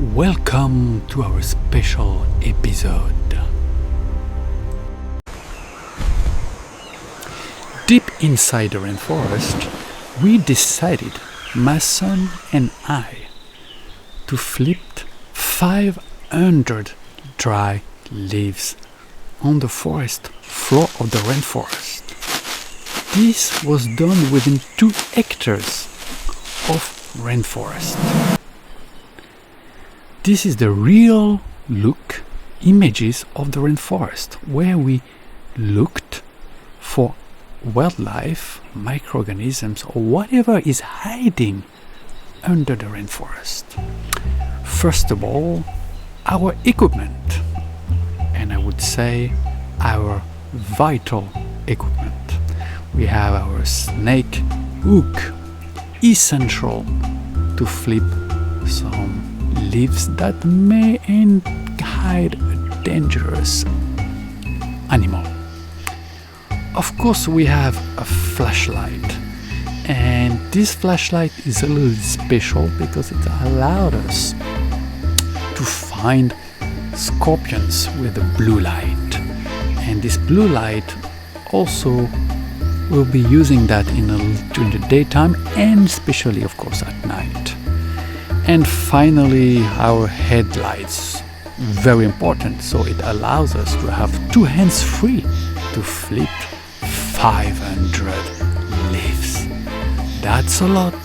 Welcome to our special episode. Deep inside the rainforest, we decided, my son and I, to flip 500 dry leaves on the forest floor of the rainforest. This was done within 2 hectares of rainforest. This is the real look images of the rainforest, where we looked for wildlife, microorganisms, or whatever is hiding under the rainforest. First of all, our equipment, and I would say our vital equipment. We have our snake hook, essential to flip some leaves that may hide a dangerous animal. Of course, we have a flashlight, and this flashlight is a little special because it allowed us to find scorpions with a blue light, and this blue light also will be using that during the daytime and especially, of course, at night. And finally, our headlights, very important, so it allows us to have 2 hands free to flip 500 leaves. That's a lot,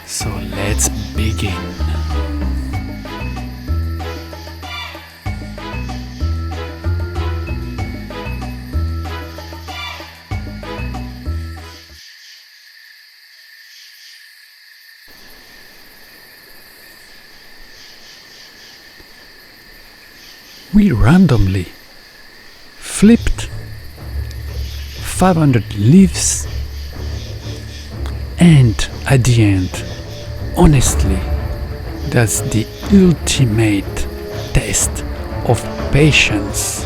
so let's begin. We randomly flipped 500 leaves, and at the end, honestly, that's the ultimate test of patience,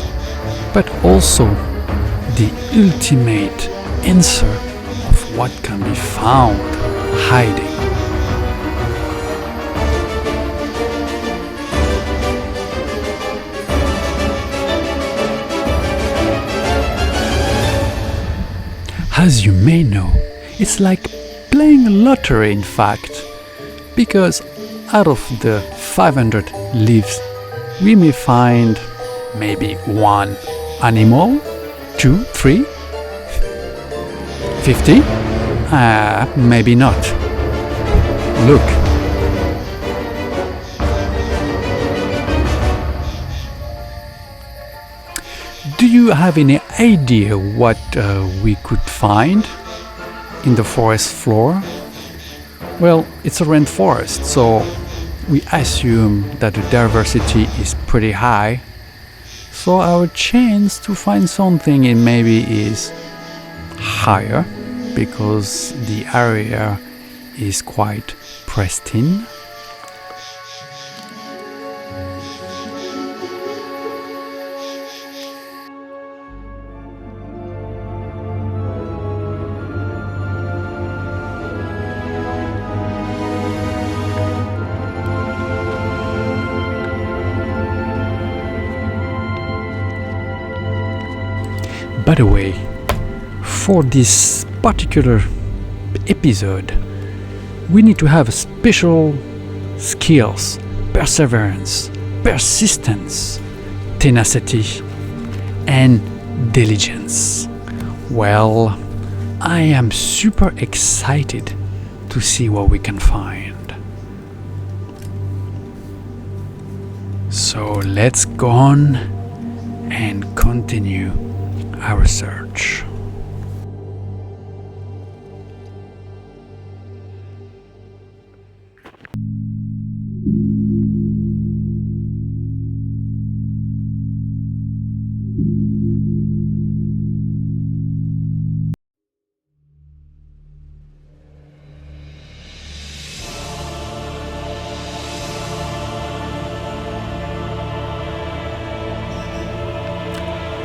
but also the ultimate answer of what can be found hiding. As you may know, it's like playing a lottery, in fact, because out of the 500 leaves, we may find maybe 1 animal, 2, 3, 50, maybe not. Look. Do you have any idea what we could find in the forest floor? Well, it's a rainforest, so we assume that the diversity is pretty high. So our chance to find something maybe is higher because the area is quite pristine. By the way, for this particular episode, we need to have special skills, perseverance, persistence, tenacity, and diligence. Well, I am super excited to see what we can find. So let's go on and continue our search.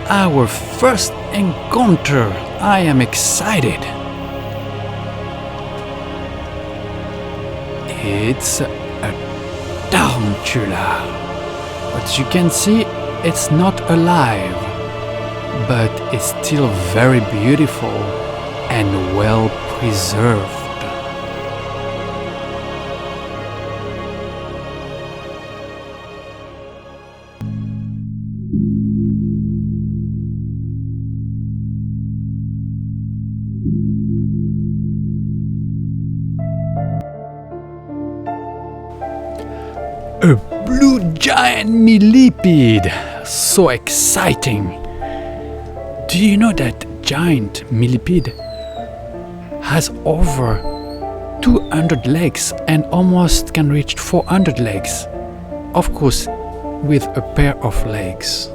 Our first encounter. I am excited. It's a down tarantula. But you can see it's not alive, but it's still very beautiful and well preserved. A blue giant millipede! So exciting! Do you know that giant millipede has over 200 legs and almost can reach 400 legs? Of course, with a pair of legs.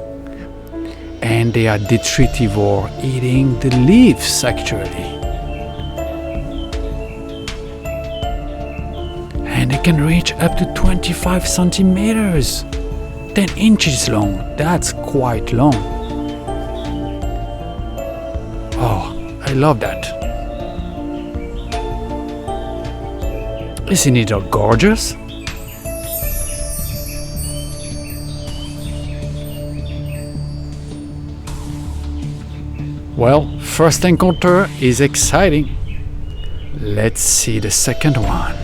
And they are detritivore, eating the leaves actually. And they can reach up to 25 centimeters, 10 inches long. That's quite long. Oh, I love that. Isn't it gorgeous? Well, first encounter is exciting. Let's see the second one.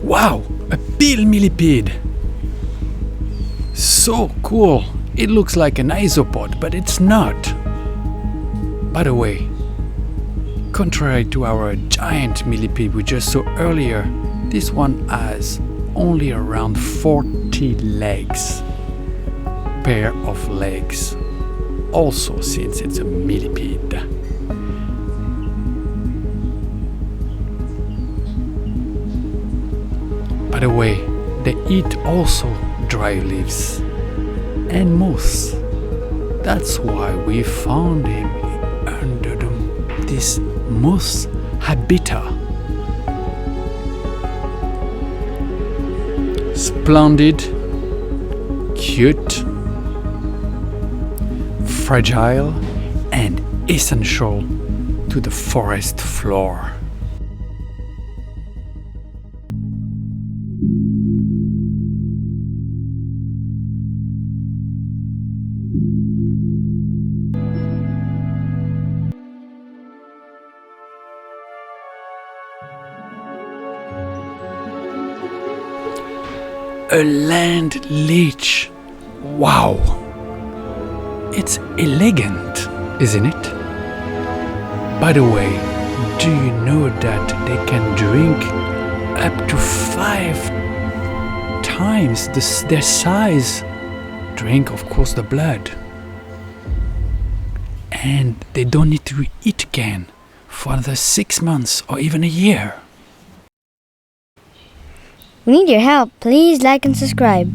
Wow, a pill millipede! So cool! It looks like an isopod, but it's not. By the way, contrary to our giant millipede we just saw earlier, this one has only around 40 legs. Pair of legs. Also, since it's a millipede. By the way, they eat also dry leaves and moss. That's why we found him under this moss habitat. Splendid, cute, fragile, and essential to the forest floor. A land leech. Wow! It's elegant, isn't it? By the way, do you know that they can drink up to 5 times their size? Drink, of course, the blood. And they don't need to eat again for another 6 months or even a year. We need your help. Please like and subscribe.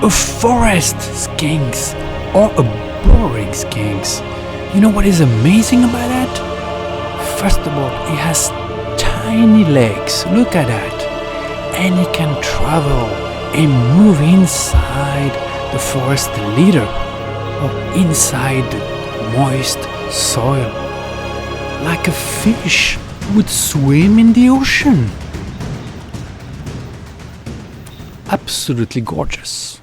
A forest skinks or a burrowing skinks. You know what is amazing about that? First of all, it has tiny legs. Look at that. And it can travel and move inside the forest leader or inside the moist soil. Like a fish would swim in the ocean. Absolutely gorgeous.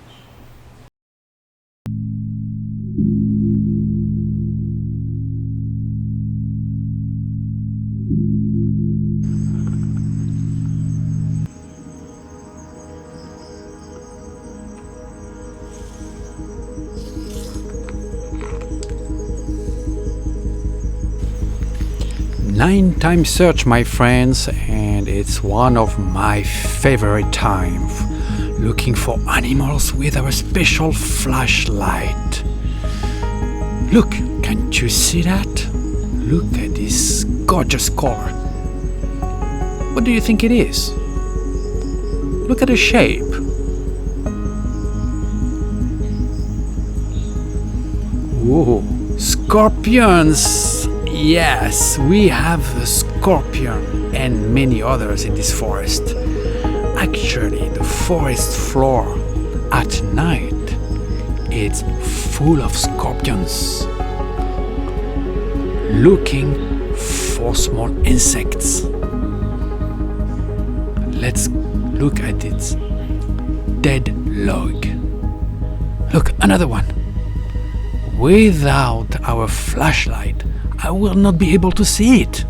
9-time search, my friends, and it's one of my favorite times, looking for animals with our special flashlight. Look, can't you see that? Look at this gorgeous color. What do you think it is? Look at the shape. Whoa, scorpions! Yes, we have a scorpion and many others in this forest. Actually, the forest floor at night, it's full of scorpions looking for small insects. Let's look at its dead log. Look, another one. Without our flashlight, I will not be able to see it.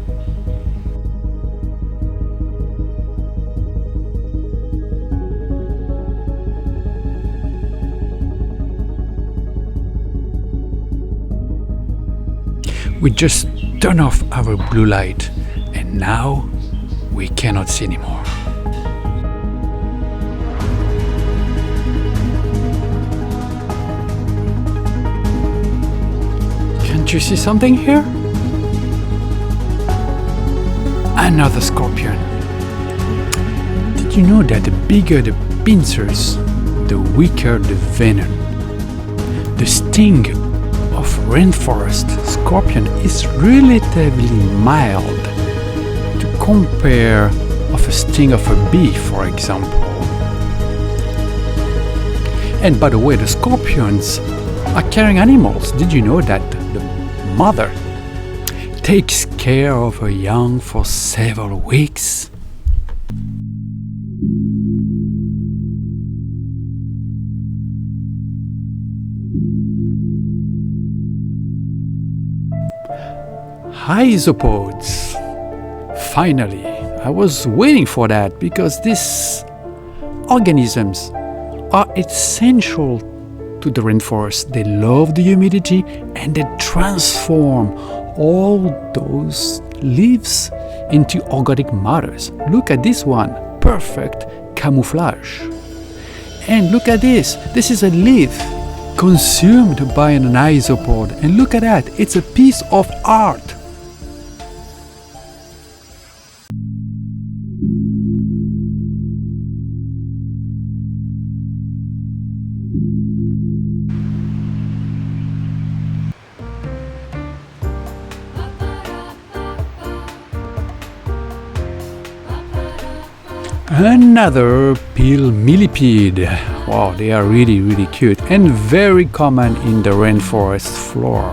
We just turn off our blue light and now we cannot see anymore. Can't you see something here? Another scorpion. Did you know that the bigger the pincers, the weaker the venom? The sting of rainforest scorpion is relatively mild to compare of a sting of a bee, for example. And by the way, the scorpions are caring animals. Did you know that the mother takes care of her young for several weeks? Isopods. Finally, I was waiting for that because these organisms are essential to the rainforest. They love the humidity and they transform all those leaves into organic matters. Look at this one, perfect camouflage. And look at this, this is a leaf consumed by an isopod. And look at that, it's a piece of art. Another peel millipede. Wow, they are really cute and very common in the rainforest floor.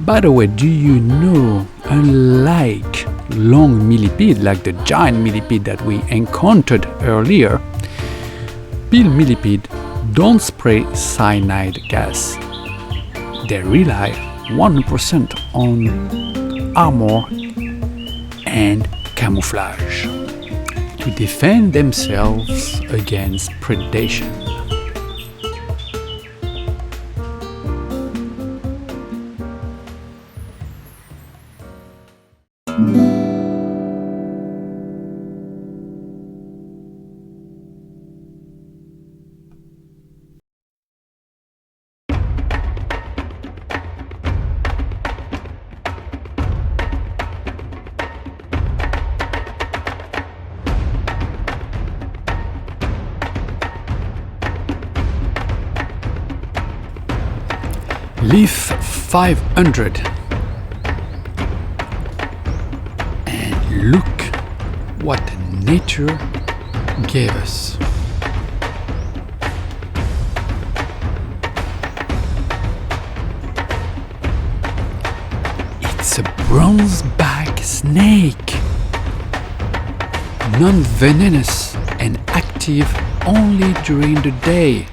By the way, do you know, unlike long millipede, like the giant millipede that we encountered earlier, peel millipede don't spray cyanide gas. They rely 100% on armor and camouflage to defend themselves against predation. Leaf 500. And look what nature gave us. It's a bronzeback snake. Non-venomous and active only during the day,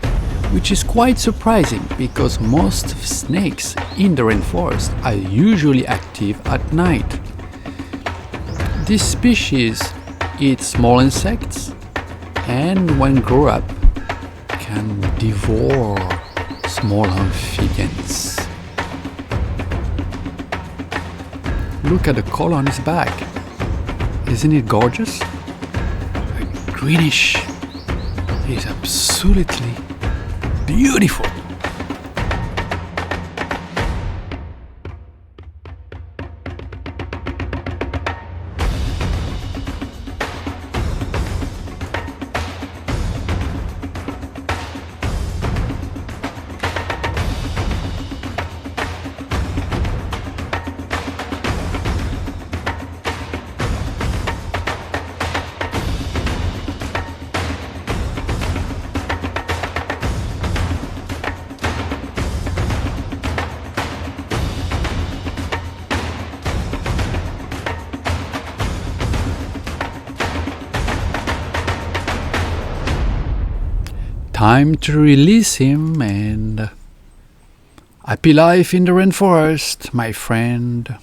which is quite surprising because most snakes in the rainforest are usually active at night. This species eats small insects and when grow up can devour small amphibians. Look at the color on his back. Isn't it gorgeous? Greenish. He's absolutely beautiful. Time to release him, and happy life in the rainforest, my friend.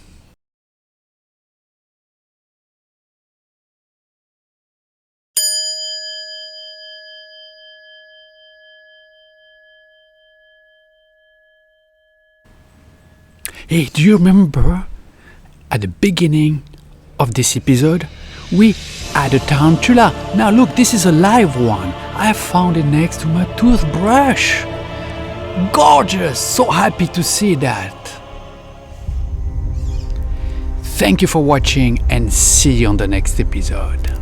Hey, do you remember at the beginning of this episode we had a tarantula? Now look, this is a live one. I found it next to my toothbrush. Gorgeous! So happy to see that. Thank you for watching and see you on the next episode.